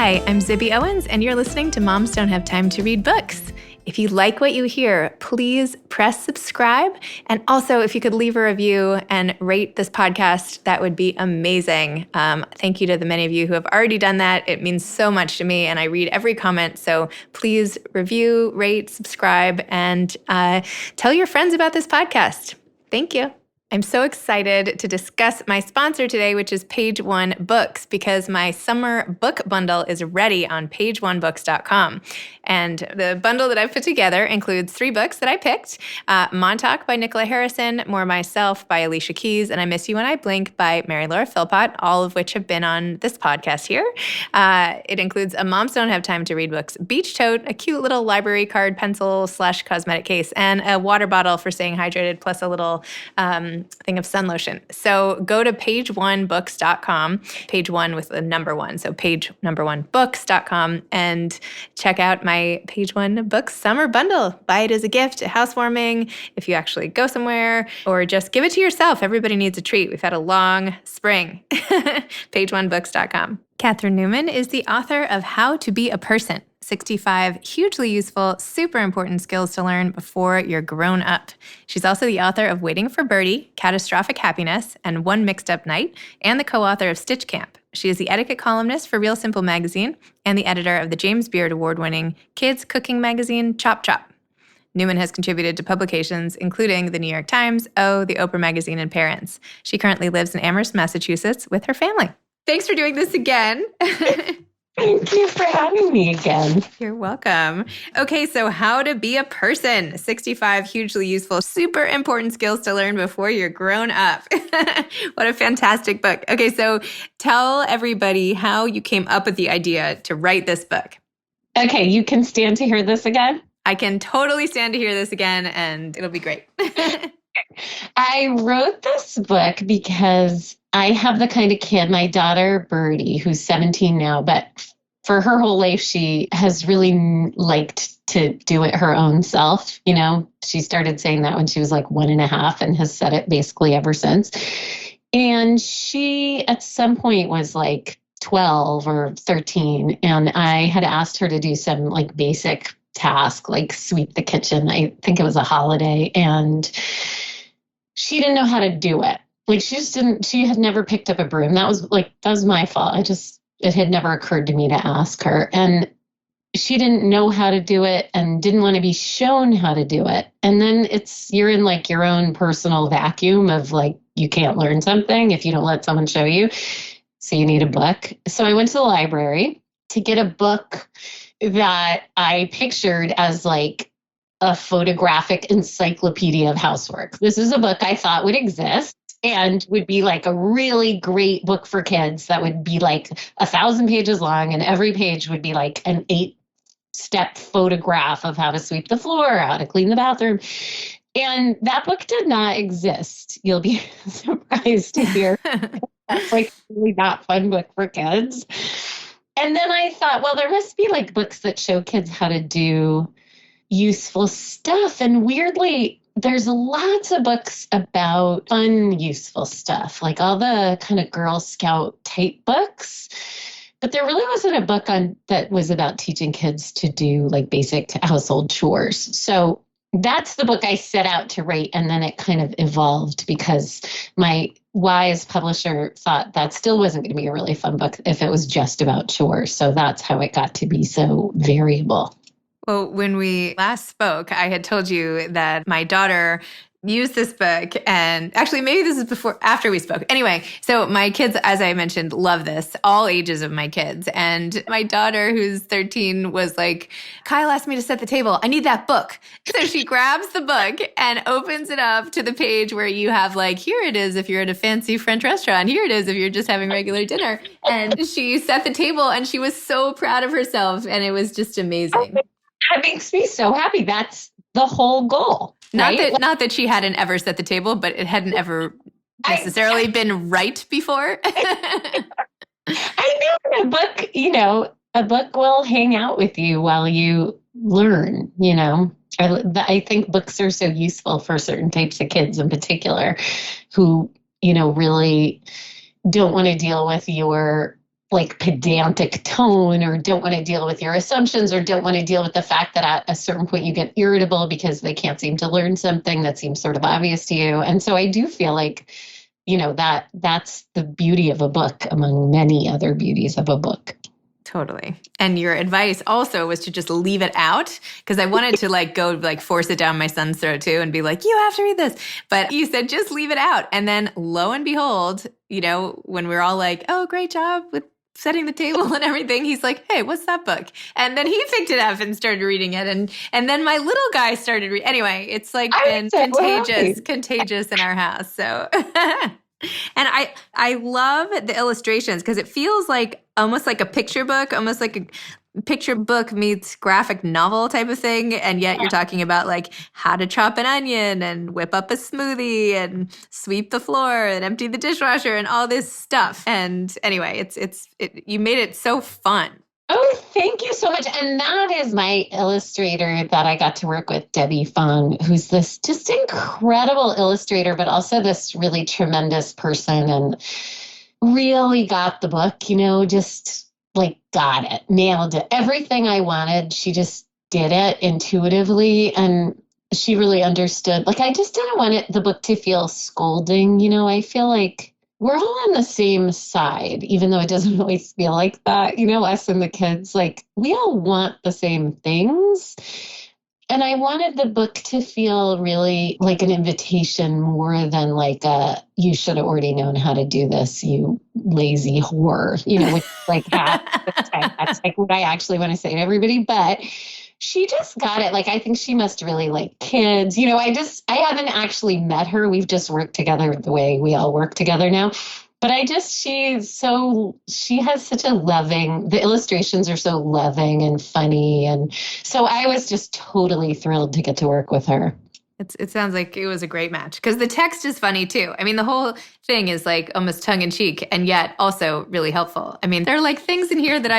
Hi, I'm Zibby Owens, and you're listening to Moms Don't Have Time to Read Books. If you like what you hear, please press subscribe. And also, if you could leave a review and rate this podcast, that would be amazing. Thank you to the many of you who have already done that. It means so much to me, and I read every comment. So please review, rate, subscribe, and tell your friends about this podcast. Thank you. I'm so excited to discuss my sponsor today, which is Page One Books, because my summer book bundle is ready on pageonebooks.com. And the bundle that I've put together includes 3 books that I picked: Montauk by Nicola Harrison, More Myself by Alicia Keys, and I Miss You When I Blink by Mary Laura Philpott, all of which have been on this podcast here. It includes a Moms Don't Have Time to Read Books beach tote, a cute little library card pencil / cosmetic case, and a water bottle for staying hydrated, plus a little thing of sun lotion. So go to pageonebooks.com, page one with the number 1. So pageonebooks.com, and check out my Page One Books summer bundle. Buy it as a gift, a housewarming, if you actually go somewhere, or just give it to yourself. Everybody needs a treat. We've had a long spring. Pageonebooks.com. Catherine Newman is the author of How to Be a Person: 65 hugely useful, super important skills to learn before you're grown up. She's also the author of Waiting for Birdie, Catastrophic Happiness, and One Mixed Up Night, and the co-author of Stitch Camp. She is the etiquette columnist for Real Simple magazine and the editor of the James Beard Award-winning kids cooking magazine ChopChop. Newman has contributed to publications including the New York Times, O, the Oprah Magazine, and Parents. She currently lives in Amherst, Massachusetts with her family. Thanks for doing this again. Thank you for having me again. You're welcome. Okay, so How to Be a Person: 65 hugely useful, super important skills to learn before you're grown up. What a fantastic book. Okay, so tell everybody how you came up with the idea to write this book. Okay, you can stand to hear this again? I can totally stand to hear this again, and it'll be great. I wrote this book because I have the kind of kid, my daughter, Birdie, who's 17 now, but for her whole life, she has really liked to do it her own self. You know, she started saying that when she was like 1.5 and has said it basically ever since. And she, at some point, was like 12 or 13. And I had asked her to do some like basic task, like sweep the kitchen. I think it was a holiday. And she didn't know how to do it. Like she had never picked up a broom. That was my fault. It had never occurred to me to ask her. And she didn't know how to do it and didn't want to be shown how to do it. And then you're in like your own personal vacuum of like, you can't learn something if you don't let someone show you. So you need a book. So I went to the library to get a book that I pictured as like a photographic encyclopedia of housework. This is a book I thought would exist and would be like a really great book for kids that would be like 1,000 pages long, and every page would be like an 8-step photograph of how to sweep the floor, how to clean the bathroom. And that book did not exist. You'll be surprised to hear. That's like a really not fun book for kids. And then I thought, well, there must be like books that show kids how to do useful stuff. And weirdly, there's lots of books about fun, useful stuff, like all the kind of Girl Scout type books. But there really wasn't a book that was about teaching kids to do like basic household chores. So that's the book I set out to write. And then it kind of evolved because my wise publisher thought that still wasn't going to be a really fun book if it was just about chores. So that's how it got to be so variable. Well, when we last spoke, I had told you that my daughter used this book, and actually maybe this is after we spoke. Anyway, so my kids, as I mentioned, love this, all ages of my kids. And my daughter, who's 13, was like, Kyle asked me to set the table. I need that book. So she grabs the book and opens it up to the page where you have like, here it is if you're at a fancy French restaurant. Here it is if you're just having regular dinner. And she set the table and she was so proud of herself. And it was just amazing. That makes me so happy. That's the whole goal. Right? Not that she hadn't ever set the table, but it hadn't ever necessarily been right before. I know a book will hang out with you while you learn, I think books are so useful for certain types of kids in particular who, really don't want to deal with your like pedantic tone, or don't want to deal with your assumptions, or don't want to deal with the fact that at a certain point you get irritable because they can't seem to learn something that seems sort of obvious to you. And so I do feel like, that's the beauty of a book among many other beauties of a book. Totally. And your advice also was to just leave it out, because I wanted to go force it down my son's throat too and be like, you have to read this. But you said just leave it out. And then lo and behold, when we're all like, oh, great job with setting the table and everything, he's like, hey, what's that book? And then he picked it up and started reading it. And then my little guy started reading. Anyway, it's been contagious in our house. So and I love the illustrations, because it feels like almost like a picture book, almost like a picture book meets graphic novel type of thing. And yet you're talking about how to chop an onion and whip up a smoothie and sweep the floor and empty the dishwasher and all this stuff. And anyway, you made it so fun. Oh, thank you so much. And that is my illustrator that I got to work with, Debbie Fong, who's this just incredible illustrator, but also this really tremendous person, and really got the book, just got it, nailed it. Everything I wanted, she just did it intuitively. And she really understood. I just didn't want the book to feel scolding. I feel like we're all on the same side, even though it doesn't always feel like that, us and the kids, we all want the same things. And I wanted the book to feel really like an invitation more than you should have already known how to do this, you lazy whore, which that's what I actually want to say to everybody. But she just got it. I think she must really like kids. I haven't actually met her. We've just worked together the way we all work together now. But she has such a the illustrations are so loving and funny. And so I was just totally thrilled to get to work with her. It sounds like it was a great match, because the text is funny too. I mean, the whole thing is almost tongue in cheek, and yet also really helpful. I mean, there are things in here that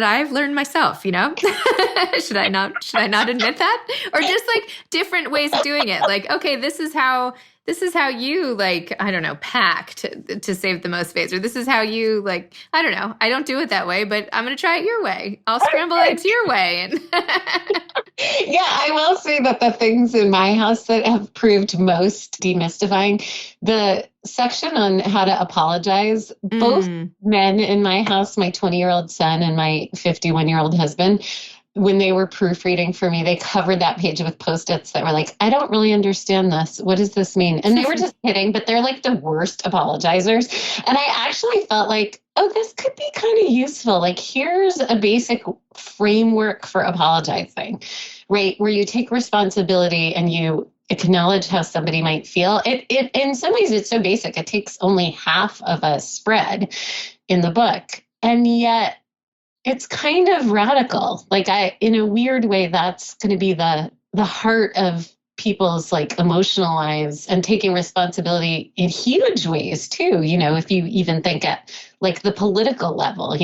I've learned myself. Should I not admit that? Or just different ways of doing it. Okay, this is how you I don't know, pack to save the most space, or this is how you I don't know. I don't do it that way, but I'm going to try it your way. I'll scramble eggs your way. Yeah, I will say that the things in my house that have proved most demystifying, the section on how to apologize, both men in my house, my 20-year-old son and my 51-year-old husband, when they were proofreading for me, they covered that page with Post-its that were I don't really understand this. What does this mean? And they were just kidding, but they're the worst apologizers. And I actually felt oh, this could be kind of useful. Here's a basic framework for apologizing, right? Where you take responsibility and you acknowledge how somebody might feel. It in some ways, it's so basic. It takes only half of a spread in the book. And yet it's kind of radical. In a weird way, that's going to be the heart of people's emotional lives, and taking responsibility in huge ways too. If you even think at the political level,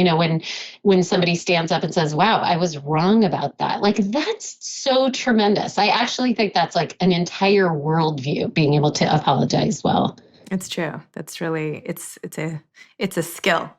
when somebody stands up and says, wow, I was wrong about that. That's so tremendous. I actually think that's an entire worldview, being able to apologize well. It's true. That's really, it's a skill.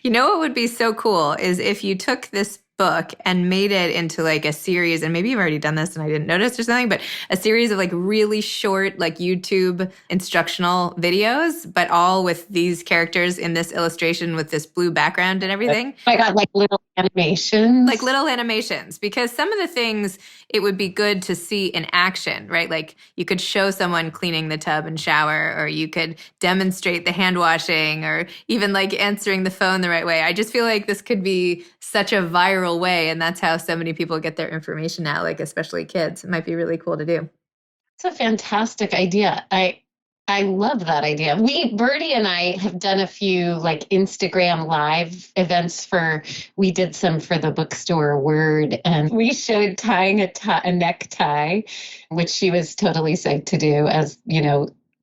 What would be so cool is if you took this book and made it into a series, and maybe you've already done this and I didn't notice or something, but a series of really short YouTube instructional videos, but all with these characters in this illustration with this blue background and everything. Oh my God, little animations. Little animations, because some of the things it would be good to see in action, right? You could show someone cleaning the tub and shower, or you could demonstrate the hand washing, or even answering the phone the right way. I just feel this could be such a viral way, and that's how so many people get their information now, especially kids. It might be really cool to do. It's a fantastic idea. I love that idea. Birdie and I have done a few Instagram live events we did some for the bookstore Word, and we showed tying a necktie, which she was totally psyched to do as,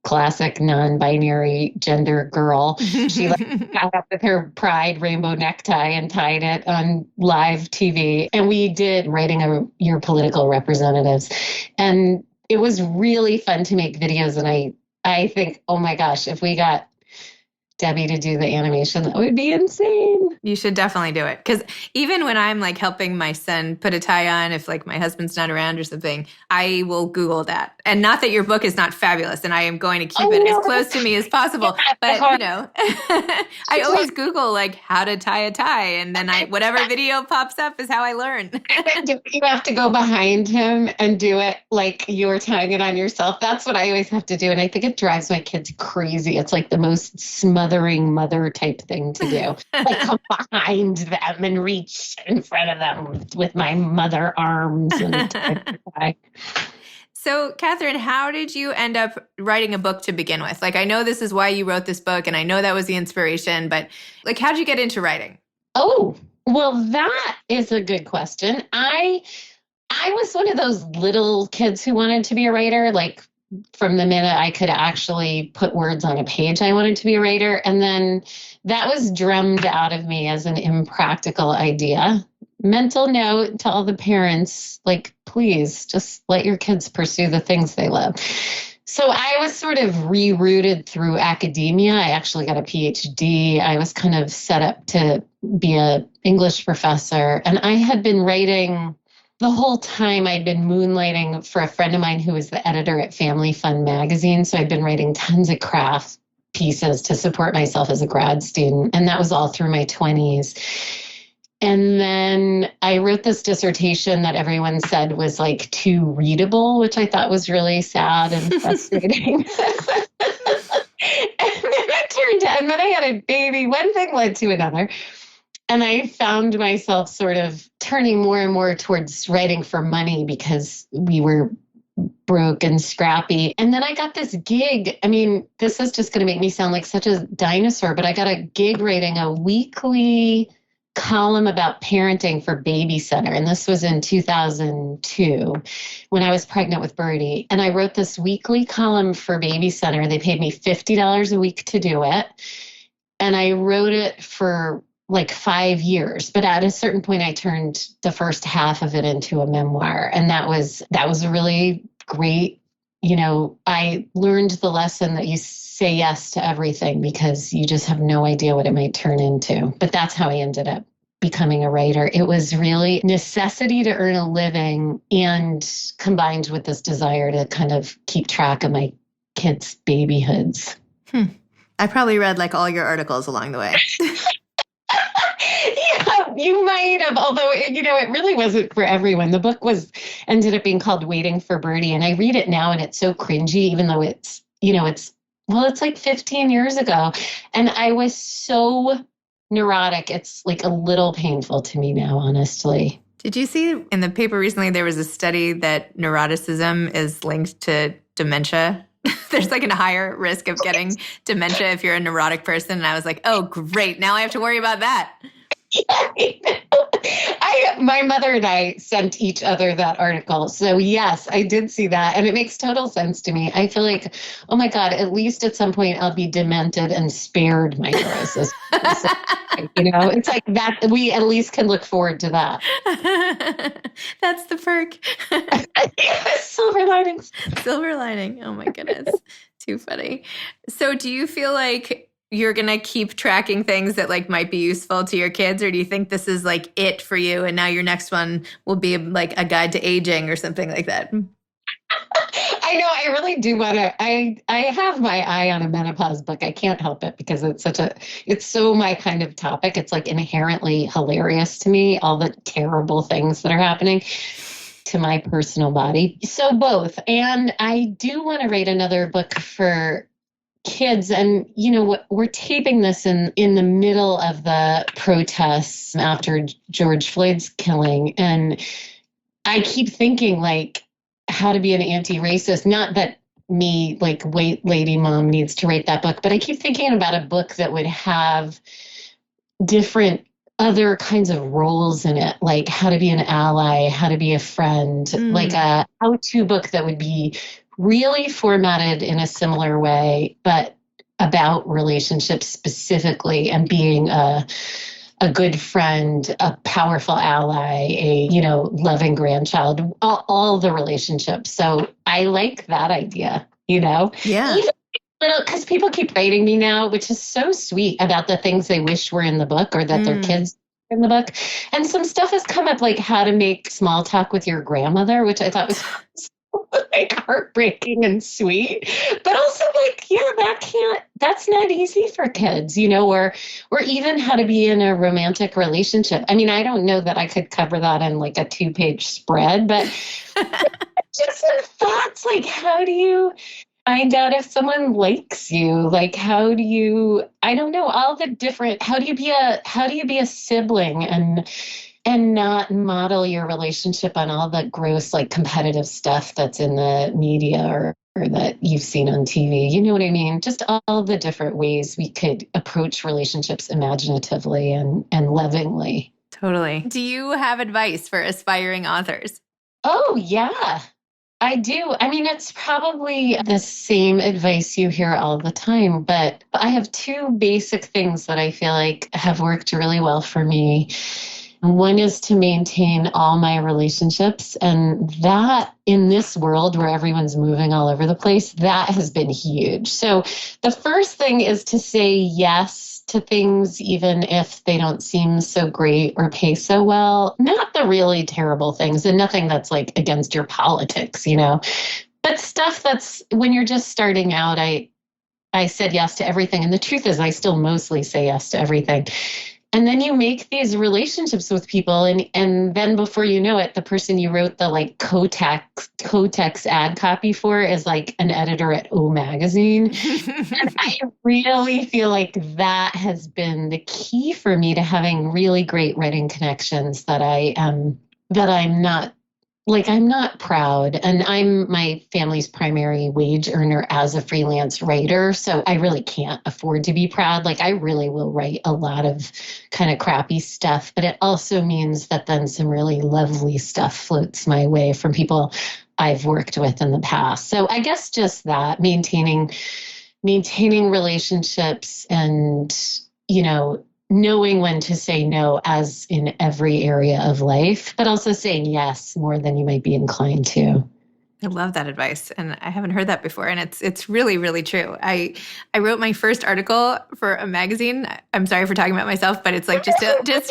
classic non-binary gender girl. She got up with her pride rainbow necktie and tied it on live TV. And we did writing your political representatives. And it was really fun to make videos. And I think, oh my gosh, if we got Debbie to do the animation. That would be insane. You should definitely do it. Because even when I'm like helping my son put a tie on, if like my husband's not around or something, I will Google that. And not that your book is not fabulous, and I am going to keep it as close to me as possible. But, I always Google like how to tie a tie. And then whatever video pops up is how I learn. You have to go behind him and do it like you're tying it on yourself. That's what I always have to do. And I think it drives my kids crazy. It's like the most smothering mother type thing to do. Like come behind them and reach in front of them with my mother arms. So, Catherine, how did you end up writing a book to begin with? Like, I know this is why you wrote this book, and I know that was the inspiration, but like, how'd you get into writing? Oh, well, that is a good question. I was one of those little kids who wanted to be a writer. Like from the minute I could actually put words on a page, I wanted to be a writer. And then that was drummed out of me as an impractical idea. Mental note to all the parents, like, please just let your kids pursue the things they love. So I was sort of rerouted through academia. I actually got a PhD. I was kind of set up to be an English professor. And I had been writing the whole time. I'd been moonlighting for a friend of mine who was the editor at Family Fun magazine. So I'd been writing tons of craft pieces to support myself as a grad student. And that was all through my 20s. And then I wrote this dissertation that everyone said was like too readable, which I thought was really sad and frustrating. And then I had a baby. One thing led to another. And I found myself sort of turning more and more towards writing for money because we were broke and scrappy. And then I got this gig. I mean, this is just going to make me sound like such a dinosaur, but I got a gig writing a weekly column about parenting for Baby Center. And this was in 2002 when I was pregnant with Birdie. And I wrote this weekly column for Baby Center. They paid me $50 a week to do it. And I wrote it for like 5 years. But at a certain point, I turned the first half of it into a memoir. And that was a really great, I learned the lesson that you say yes to everything because you just have no idea what it might turn into. But that's how I ended up becoming a writer. It was really necessity to earn a living and combined with this desire to kind of keep track of my kids' babyhoods. I probably read like all your articles along the way. Yeah, you might have, although, it really wasn't for everyone. The book ended up being called Waiting for Birdie. And I read it now and it's so cringy, even though it's like 15 years ago. And I was so neurotic. It's like a little painful to me now, honestly. Did you see in the paper recently, there was a study that neuroticism is linked to dementia? There's like a higher risk of getting dementia if you're a neurotic person. And I was like, oh, great. Now I have to worry about that. My mother and I sent each other that article. So yes, I did see that. And it makes total sense to me. I feel like, oh my God, at least at some point I'll be demented and spared my neurosis. It's like that. We at least can look forward to that. That's the perk. Silver linings. Silver lining. Oh my goodness. Too funny. So do you feel like you're going to keep tracking things that like might be useful to your kids, or do you think this is like it for you and now your next one will be like a guide to aging or something like that? I know, I really do want to, I have my eye on a menopause book. I can't help it because it's so my kind of topic. It's like inherently hilarious to me, all the terrible things that are happening to my personal body. So both. And I do want to write another book for kids. And we're taping this in the middle of the protests after George Floyd's killing. And I keep thinking like how to be an anti-racist, not that me like wait lady mom needs to write that book, but I keep thinking about a book that would have different other kinds of roles in it, like how to be an ally, how to be a friend, like a how-to book that would be really formatted in a similar way, but about relationships specifically and being a good friend, a powerful ally, a, loving grandchild, all the relationships. So I like that idea, Yeah. Because people keep writing me now, which is so sweet, about the things they wish were in the book or that their kids were in the book. And some stuff has come up, like how to make small talk with your grandmother, which I thought was like heartbreaking and sweet, but also like, yeah, that's not easy for kids, or even how to be in a romantic relationship. I mean, I don't know that I could cover that in like a 2-page spread, but just some thoughts, like, how do you find out if someone likes you? Like, how do you, I don't know, all the different, how do you be a sibling and not model your relationship on all the gross, like, competitive stuff that's in the media or that you've seen on TV. You know what I mean? Just all the different ways we could approach relationships imaginatively and lovingly. Totally. Do you have advice for aspiring authors? Oh, yeah, I do. I mean, it's probably the same advice you hear all the time, but I have 2 basic things that I feel like have worked really well for me. One is to maintain all my relationships, and that, in this world where everyone's moving all over the place, that has been huge. So the first thing is to say yes to things, even if they don't seem so great or pay so well. Not the really terrible things, and nothing that's like against your politics, but stuff that's, when you're just starting out, I said yes to everything. And the truth is, I still mostly say yes to everything. And then you make these relationships with people, and then before you know it, the person you wrote the like Kotex ad copy for is like an editor at O Magazine. And I really feel like that has been the key for me to having really great writing connections that I'm not proud, and I'm my family's primary wage earner as a freelance writer. So I really can't afford to be proud. Like, I really will write a lot of kind of crappy stuff, but it also means that then some really lovely stuff floats my way from people I've worked with in the past. So I guess just that, maintaining relationships and, knowing when to say no, as in every area of life, but also saying yes more than you might be inclined to. I love that advice, and I haven't heard that before, and it's really, really true. I wrote my first article for a magazine. I'm sorry for talking about myself, but it's like it's just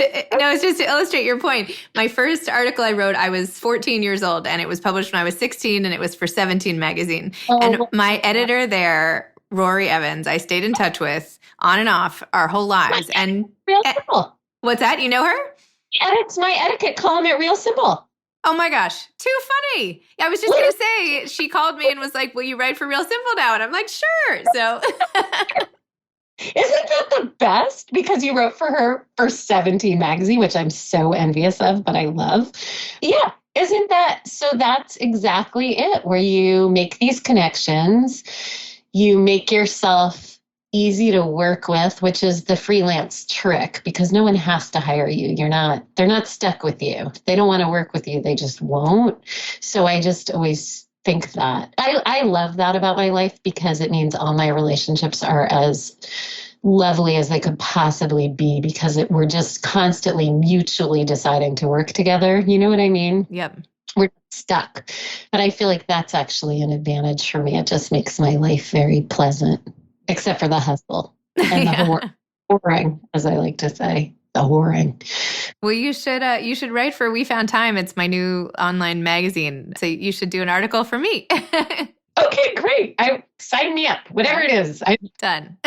to illustrate your point. My first article I wrote, I was 14 years old, and it was published when I was 16, and it was for 17 magazine. And my editor there, Rory Evans, I stayed in touch with on and off our whole lives. And Real Simple. What's that? You know her? Edits my etiquette column at Real Simple. Oh my gosh, too funny. I was just going to say, she called me and was like, will you write for Real Simple now? And I'm like, sure. So isn't that the best? Because you wrote for her for 17 magazine, which I'm so envious of, but I love. Yeah. Isn't that, so that's exactly it, where you make these connections, you make yourself easy to work with, which is the freelance trick, because no one has to hire you. They're not stuck with you. If they don't want to work with you, they just won't. So I just always think that. I love that about my life, because it means all my relationships are as lovely as they could possibly be, because we're just constantly mutually deciding to work together. You know what I mean? Yep. We're stuck. But I feel like that's actually an advantage for me. It just makes my life very pleasant. Except for the hustle and the whoring, as I like to say, the whoring. Well, you should write for We Found Time. It's my new online magazine. So you should do an article for me. Okay, great. Sign me up. Whatever it is. Done.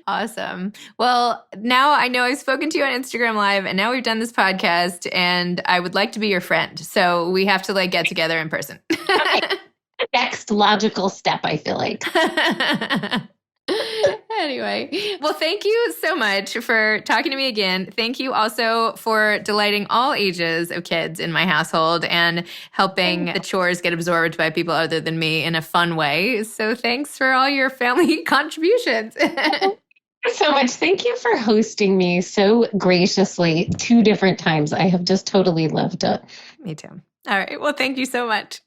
Awesome. Well, now I know I've spoken to you on Instagram Live, and now we've done this podcast, and I would like to be your friend. So we have to get together in person. Okay. Next logical step, I feel like. Anyway, well, thank you so much for talking to me again. Thank you also for delighting all ages of kids in my household and helping the chores get absorbed by people other than me in a fun way. So thanks for all your family contributions. So much. Thank you for hosting me so graciously 2 different times. I have just totally loved it. Me too. All right. Well, thank you so much.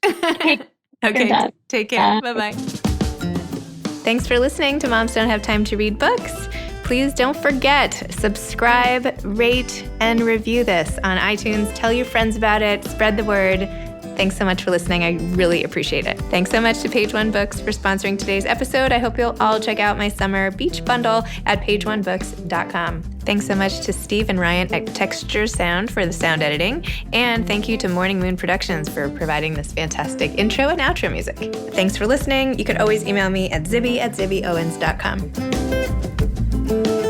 Okay, take care. Bye-bye. Thanks for listening to Moms Don't Have Time to Read Books. Please don't forget, subscribe, rate, and review this on iTunes. Tell your friends about it. Spread the word. Thanks so much for listening. I really appreciate it. Thanks so much to Page One Books for sponsoring today's episode. I hope you'll all check out my summer beach bundle at pageonebooks.com. Thanks so much to Steve and Ryan at Texture Sound for the sound editing. And thank you to Morning Moon Productions for providing this fantastic intro and outro music. Thanks for listening. You could always email me at zibby@zibbyowens.com.